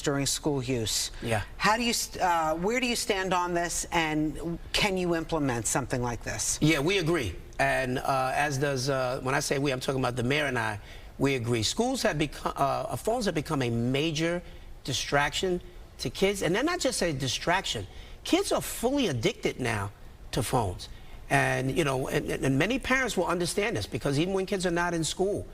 during school use. Yeah. How do you, where do you stand on this, and can you implement something like this? Yeah, we agree. And as does, when I say we, I'm talking about the mayor and I, we agree. Schools have become, phones have become a major distraction to kids. And they're not just a distraction. Kids are fully addicted now to phones. And, you know, and many parents will understand this, because even when kids are not in school,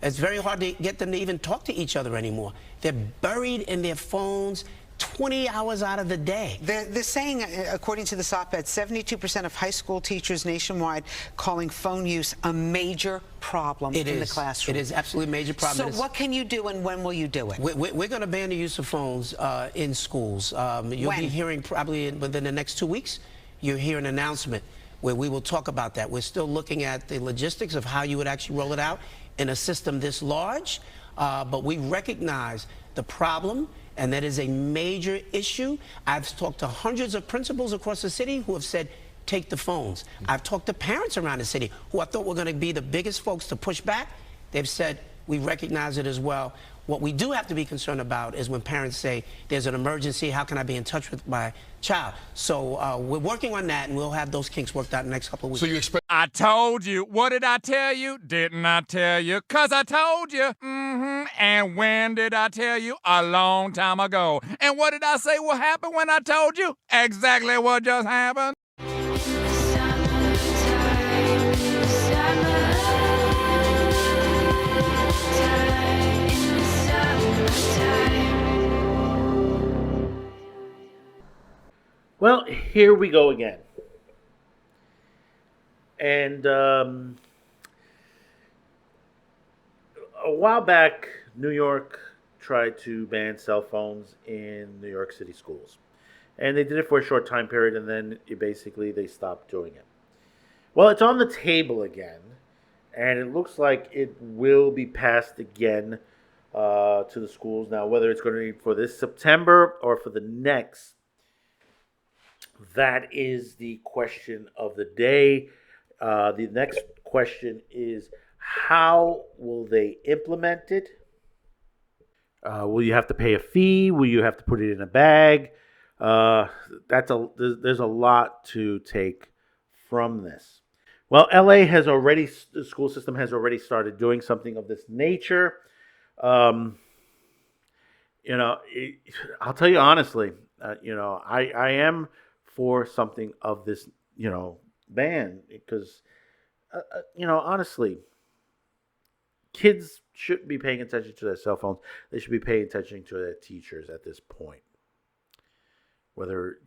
it's very hard to get them to even talk to each other anymore. They're buried in their phones 20 hours out of the day. They're saying, according to this op-ed, 72% of high school teachers nationwide calling phone use a major problem in the classroom. It is absolutely a major problem. So what can you do, and when will you do it? We're going to ban the use of phones in schools. You'll be hearing probably within the next 2 weeks, you'll hear an announcement where we will talk about that. We're still looking at the logistics of how you would actually roll it out in a system this large, but we recognize the problem, and that is a major issue. I've talked to hundreds of principals across the city who have said, take the phones. I've talked to parents around the city who I thought were going to be the biggest folks to push back. They've said, we recognize it as well. What we do have to be concerned about is when parents say, there's an emergency, how can I be in touch with my child? So we're working on that, and we'll have those kinks worked out in the next couple of weeks. So you expect... I told you. What did I tell you? Didn't I tell you? 'Cause I told you. And when did I tell you? A long time ago. And what did I say will happen when I told you? Exactly what just happened. Well, here we go again. And a while back, New York tried to ban cell phones in New York City schools. And they did it for a short time period, and then they stopped doing it. Well, it's on the table again, and it looks like it will be passed again to the schools. Now, whether it's going to be for this September or for the next, that is the question of the day. The next question is, how will they implement it? Will you have to pay a fee? Will you have to put it in a bag? There's a lot to take from this. Well, the school system has already started doing something of this nature. I'll tell you honestly, I am for something of this, ban, because, honestly, kids shouldn't be paying attention to their cell phones. They should be paying attention to their teachers at this point. Whether,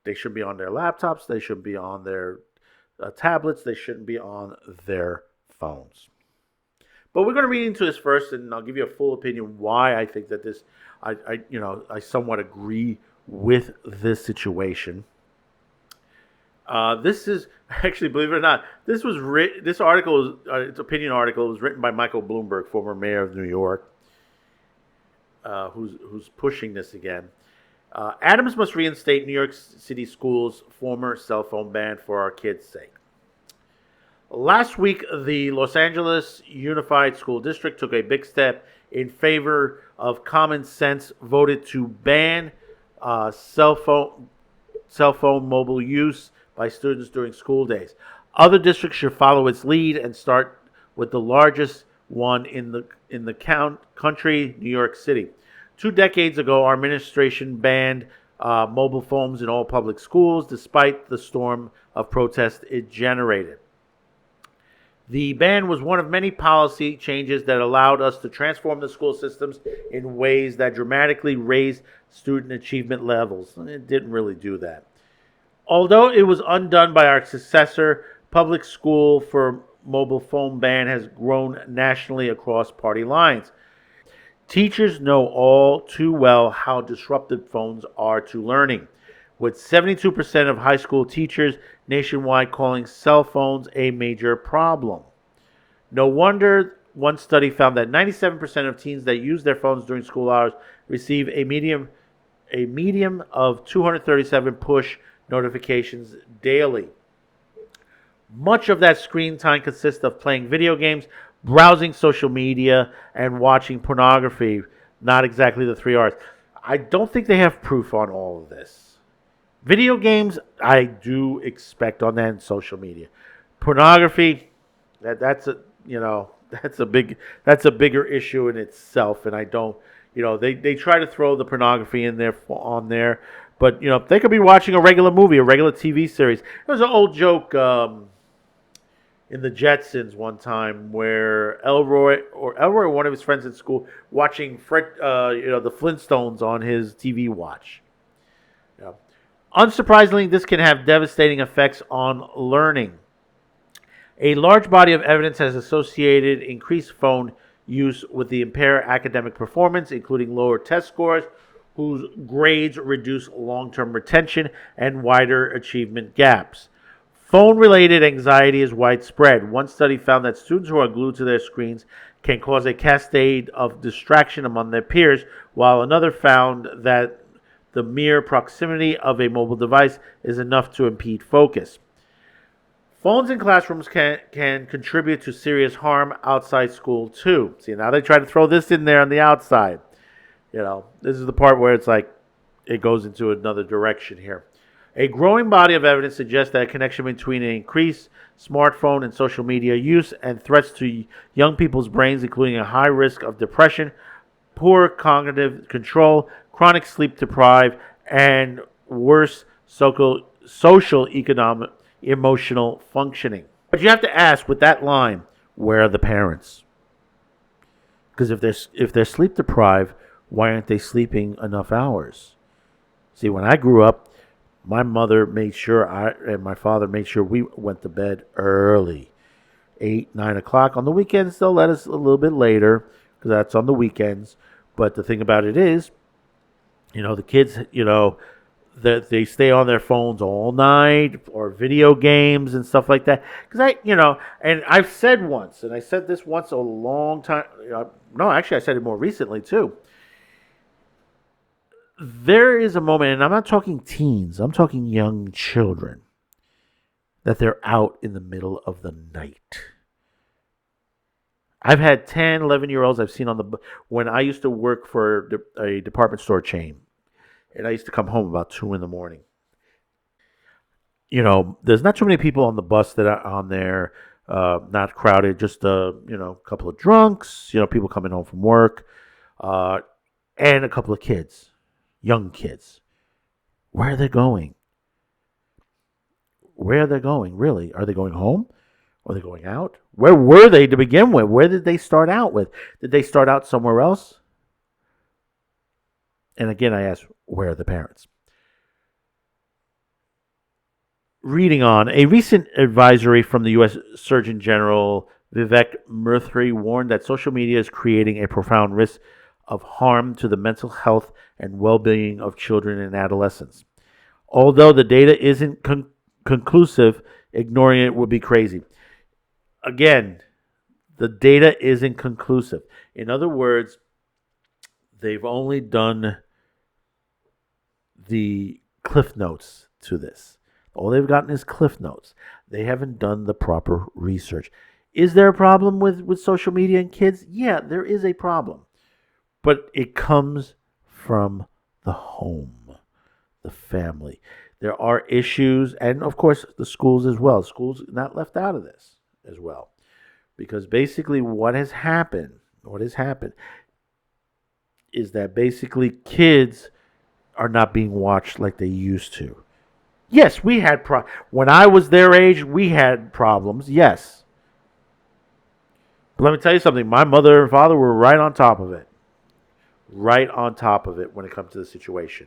they should be on their laptops, they should be on their tablets, they shouldn't be on their phones. But we're going to read into this first, and I'll give you a full opinion why I think that this, I somewhat agree with this situation. This is actually, believe it or not, this article, it's opinion article, was written by Michael Bloomberg, former mayor of New York, who's pushing this again. Adams must reinstate New York City schools' former cell phone ban for our kids' sake. Last week, the Los Angeles Unified School District took a big step in favor of common sense, voted to ban cell phone mobile use by students during school days. Other districts should follow its lead and start with the largest one in the country, New York City. 2 decades ago, our administration banned mobile phones in all public schools, despite the storm of protest it generated. The ban was one of many policy changes that allowed us to transform the school systems in ways that dramatically raised student achievement levels. It didn't really do that. Although it was undone by our successor, public school for mobile phone ban has grown nationally across party lines. Teachers know all too well how disruptive phones are to learning, with 72% of high school teachers nationwide calling cell phones a major problem. No wonder one study found that 97% of teens that use their phones during school hours receive a medium of 237 push notifications daily. Much of that screen time consists of playing video games, browsing social media, and watching pornography. Not exactly the 3 R's. I don't think they have proof on all of this. Video games, I do expect on that, and social media. Pornography, that's a that's a bigger issue in itself, and I don't, they try to throw the pornography in there on there, but they could be watching a regular movie, a regular TV series. There was an old joke in the Jetsons one time where Elroy, one of his friends in school, watching the Flintstones on his TV watch. Unsurprisingly, this can have devastating effects on learning. A large body of evidence has associated increased phone use with the impaired academic performance, including lower test scores, whose grades reduce long-term retention and wider achievement gaps. Phone-related anxiety is widespread. One study found that students who are glued to their screens can cause a cascade of distraction among their peers, while another found that the mere proximity of a mobile device is enough to impede focus. Phones in classrooms can contribute to serious harm outside school too. See, now they try to throw this in there on the outside. This is the part where it's like it goes into another direction here. A growing body of evidence suggests that a connection between an increased smartphone and social media use and threats to young people's brains, including a high risk of depression, poor cognitive control, chronic sleep deprived, and worse social economic emotional functioning. But you have to ask with that line, where are the parents? Because if they're sleep deprived, why aren't they sleeping enough hours? See, when I grew up, my mother made sure and my father made sure we went to bed early, 8, 9 o'clock. On the weekends, they'll let us a little bit later because that's on the weekends. But the thing about it is, the kids, that they stay on their phones all night or video games and stuff like that. Because and I've said once, and I said this once a long time. No, actually, I said it more recently too. There is a moment, and I'm not talking teens, I'm talking young children, that they're out in the middle of the night. I've had 10, 11-year-olds I've seen when I used to work for a department store chain, and I used to come home about 2 in the morning. There's not too many people on the bus that are on there, not crowded, just a couple of drunks, people coming home from work, and a couple of kids. Young kids. Where are they going? Where are they going, really? Are they going home? Are they going out? Where were they to begin with? Where did they start out with? Did they start out somewhere else? And again, I ask, where are the parents? Reading on, a recent advisory from the U.S. Surgeon General Vivek Murthy warned that social media is creating a profound risk of harm to the mental health and well-being of children and adolescents. Although the data isn't conclusive, ignoring it would be crazy. Again, the data isn't conclusive. In other words, they've only done the cliff notes to this. All they've gotten is cliff notes. They haven't done the proper research. Is there a problem with social media and kids? Yeah, there is a problem. But it comes from the home, the family. There are issues, and of course the schools as well. Schools not left out of this as well. Because basically what has happened is that basically kids are not being watched like they used to. Yes, we had when I was their age, we had problems, yes. But let me tell you something, my mother and father were right on top of it. Right on top of it when it comes to the situation.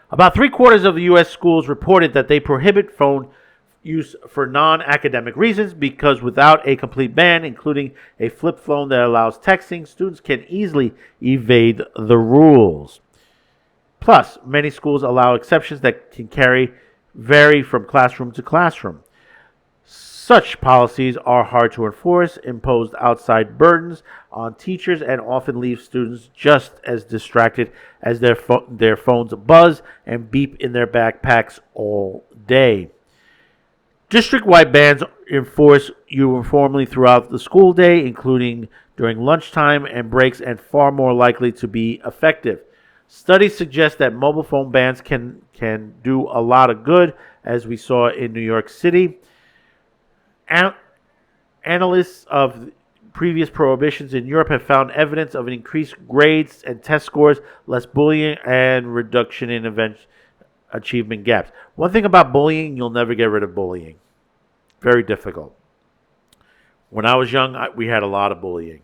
About 3/4 of the U.S. schools reported that they prohibit phone use for non-academic reasons because without a complete ban, including a flip phone that allows texting, students can easily evade the rules. Plus, many schools allow exceptions that can vary from classroom to classroom. Such policies are hard to enforce, impose outside burdens on teachers, and often leave students just as distracted as their phones buzz and beep in their backpacks all day. District-wide bans enforce uniformly throughout the school day, including during lunchtime and breaks, and far more likely to be effective. Studies suggest that mobile phone bans can do a lot of good, as we saw in New York City. Analysts of previous prohibitions in Europe have found evidence of an increased grades and test scores, less bullying, and reduction in achievement gaps. One thing about bullying, you'll never get rid of bullying. Very difficult. When I was young, we had a lot of bullying.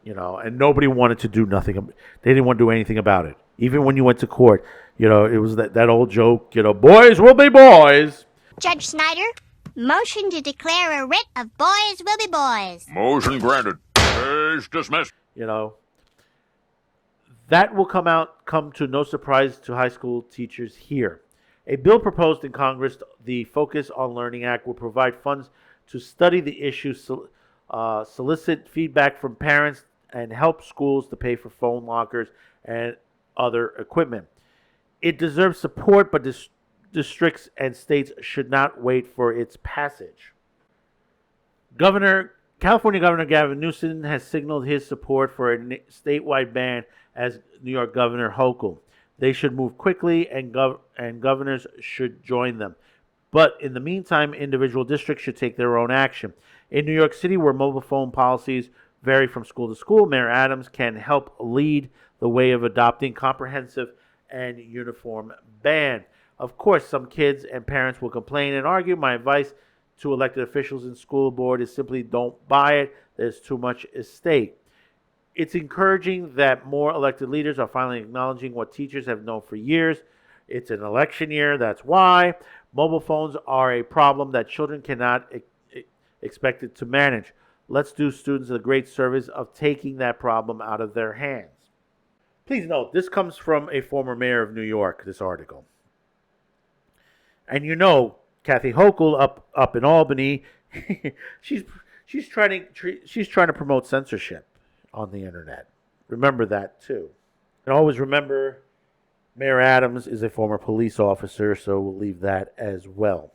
And nobody wanted to do nothing. They didn't want to do anything about it. Even when you went to court, it was that old joke, boys will be boys. Judge Snyder, motion to declare a writ of boys will be boys. Motion granted. Case dismissed. That will come to no surprise to high school teachers here. A bill proposed in Congress, the Focus on Learning Act, will provide funds to study the issue, solicit feedback from parents, and help schools to pay for phone lockers and other equipment. It deserves support, but districts and states should not wait for its passage. California Governor Gavin Newsom has signaled his support for a statewide ban, as New York Governor Hochul. They should move quickly, and governors should join them. But in the meantime, individual districts should take their own action. In New York City, where mobile phone policies vary from school to school, Mayor Adams can help lead the way of adopting comprehensive and uniform ban. Of course, some kids and parents will complain and argue. My advice to elected officials and school board is simply don't buy it. There's too much at stake. It's encouraging that more elected leaders are finally acknowledging what teachers have known for years. It's an election year, that's why. Mobile phones are a problem that children cannot expect it to manage. Let's do students a great service of taking that problem out of their hands. Please note, this comes from a former mayor of New York, this article. And Kathy Hochul up in Albany, she's trying to promote censorship on the internet. Remember that too. And always remember, Mayor Adams is a former police officer, so we'll leave that as well.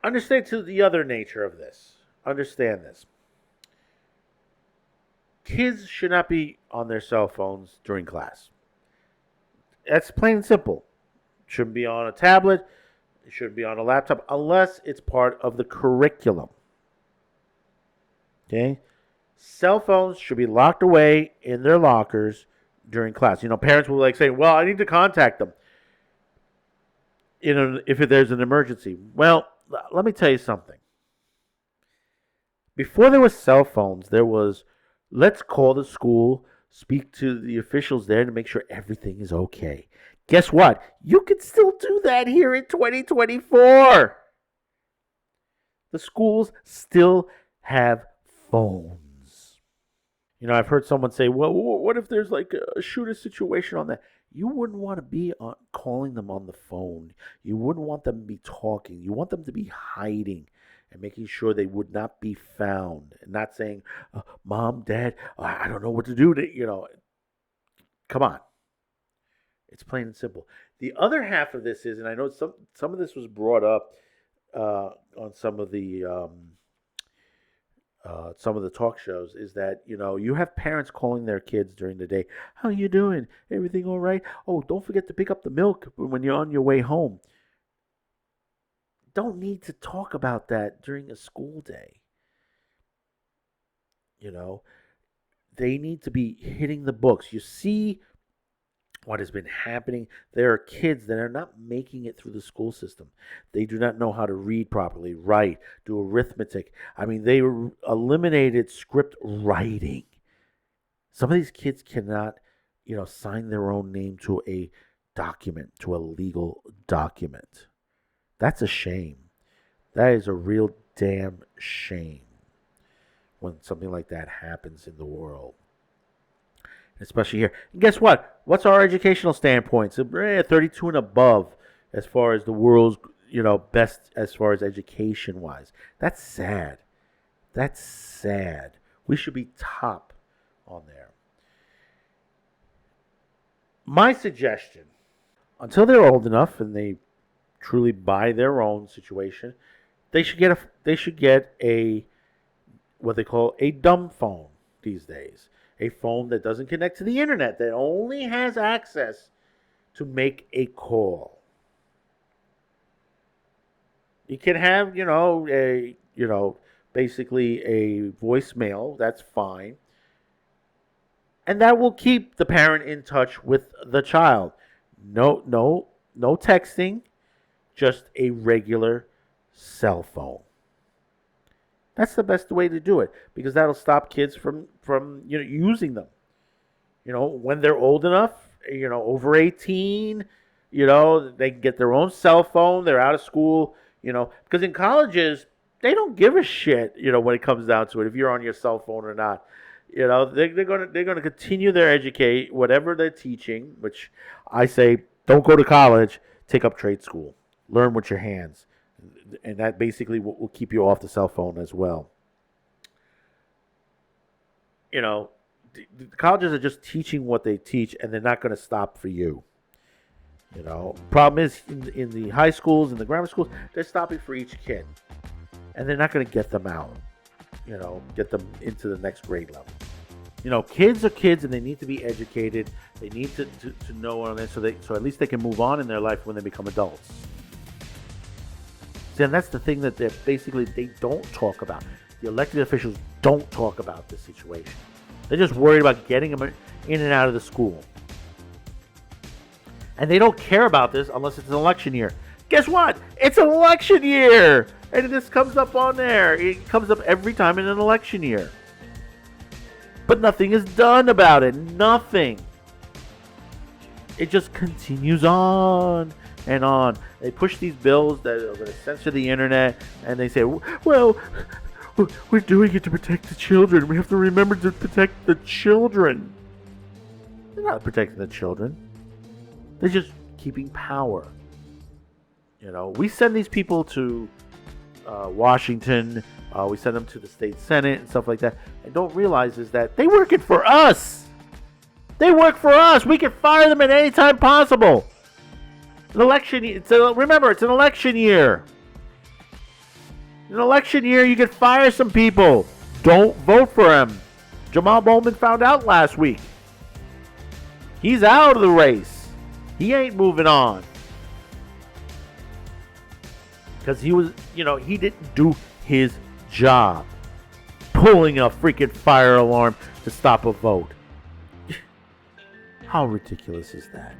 Understand to the other nature of this. Understand this. Kids should not be on their cell phones during class. That's plain and simple. Shouldn't be on a tablet. It shouldn't be on a laptop unless it's part of the curriculum. Okay? Cell phones should be locked away in their lockers during class. Parents will say, well, I need to contact them if there's an emergency. Well, let me tell you something. Before there was cell phones, there was, let's call the school, speak to the officials there to make sure everything is okay. Guess what? You can still do that here in 2024. The schools still have phones. I've heard someone say, well, what if there's like a shooter situation on that? You wouldn't want to be calling them on the phone. You wouldn't want them to be talking. You want them to be hiding and making sure they would not be found, and not saying, Mom, Dad, I don't know what to do. Come on. It's plain and simple. The other half of this is, and I know some of this was brought up on some of the talk shows, is that you have parents calling their kids during the day. How you doing? Everything all right? Oh, don't forget to pick up the milk when you're on your way home. Don't need to talk about that during a school day. They need to be hitting the books. You see what has been happening. There are kids that are not making it through the school system. They do not know how to read properly, write, do arithmetic. They eliminated script writing. Some of these kids cannot, sign their own name to a document, to a legal document. That's a shame. That is a real damn shame when something like that happens in the world. Especially here. And guess what? What's our educational standpoint? So, 32 and above as far as the world's, best as far as education-wise. That's sad. That's sad. We should be top on there. My suggestion, until they're old enough and they truly buy their own situation, they should get a what they call a dumb phone. these days. A phone that doesn't connect to the internet, that only has access to make a call. You can have, basically a voicemail. That's fine. And that will keep the parent in touch with the child. No texting, just a regular cell phone. That's the best way to do it, because that'll stop kids from using them. When they're old enough, over 18, they can get their own cell phone. They're out of school, because in colleges, they don't give a shit, when it comes down to it, if you're on your cell phone or not. They're gonna continue their educate, whatever they're teaching, which I say, don't go to college, take up trade school. Learn with your hands. And that basically will keep you off the cell phone as well. The colleges are just teaching what they teach, and they're not going to stop for you. Problem is, in the high schools and the grammar schools, they're stopping for each kid. And they're not going to get them out, get them into the next grade level. Kids are kids, and they need to be educated. They need to know on it, so at least they can move on in their life when they become adults. See, and that's the thing that they don't talk about. The elected officials don't talk about this situation. They're just worried about getting them in and out of the school. And they don't care about this unless it's an election year. Guess what? It's an election year! And this comes up on there. It comes up every time in an election year. But nothing is done about it. Nothing. It just continues on and on. They push these bills that are going to censor the internet, and they say, well, we're doing it to protect the children. We have to remember to protect the children. They're not protecting the children. They're just keeping power. We send these people to Washington. We send them to the state senate and stuff like that, and don't realize is that they working for us. They work for us. We can fire them at any time possible. An election. Remember, it's an election year. In an election year, you can fire some people. Don't vote for him. Jamal Bowman found out last week. He's out of the race. He ain't moving on. Because he was, he didn't do his job. Pulling a freaking fire alarm to stop a vote. How ridiculous is that?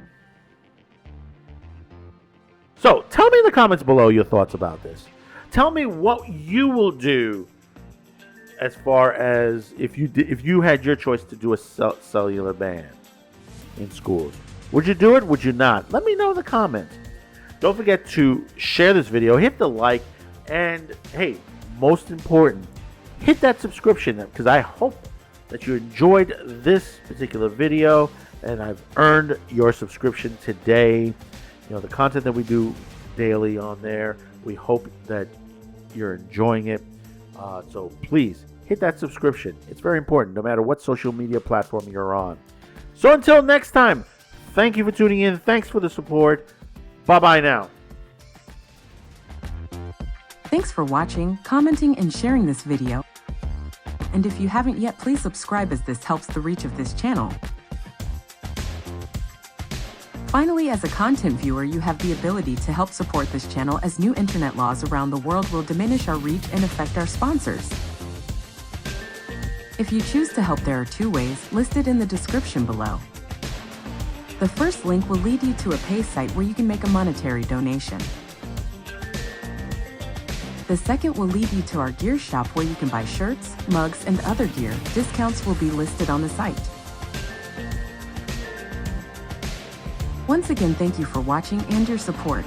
So, tell me in the comments below your thoughts about this. Tell me what you will do as far as if you had your choice to do a cellular ban in schools. Would you do it? Would you not? Let me know in the comments. Don't forget to share this video, hit the like, and hey, most important, hit that subscription, because I hope that you enjoyed this particular video and I've earned your subscription today. The content that we do daily on there, we hope that you're enjoying it. So please hit that subscription. It's very important, no matter what social media platform you're on. So until next time, thank you for tuning in. Thanks for the support. Bye-bye now. Thanks for watching, commenting, and sharing this video. And if you haven't yet, please subscribe, as this helps the reach of this channel. Finally, as a content viewer, you have the ability to help support this channel, as new internet laws around the world will diminish our reach and affect our sponsors. If you choose to help, there are two ways listed in the description below. The first link will lead you to a pay site where you can make a monetary donation. The second will lead you to our gear shop where you can buy shirts, mugs, and other gear. Discounts will be listed on the site. Once again, thank you for watching and your support.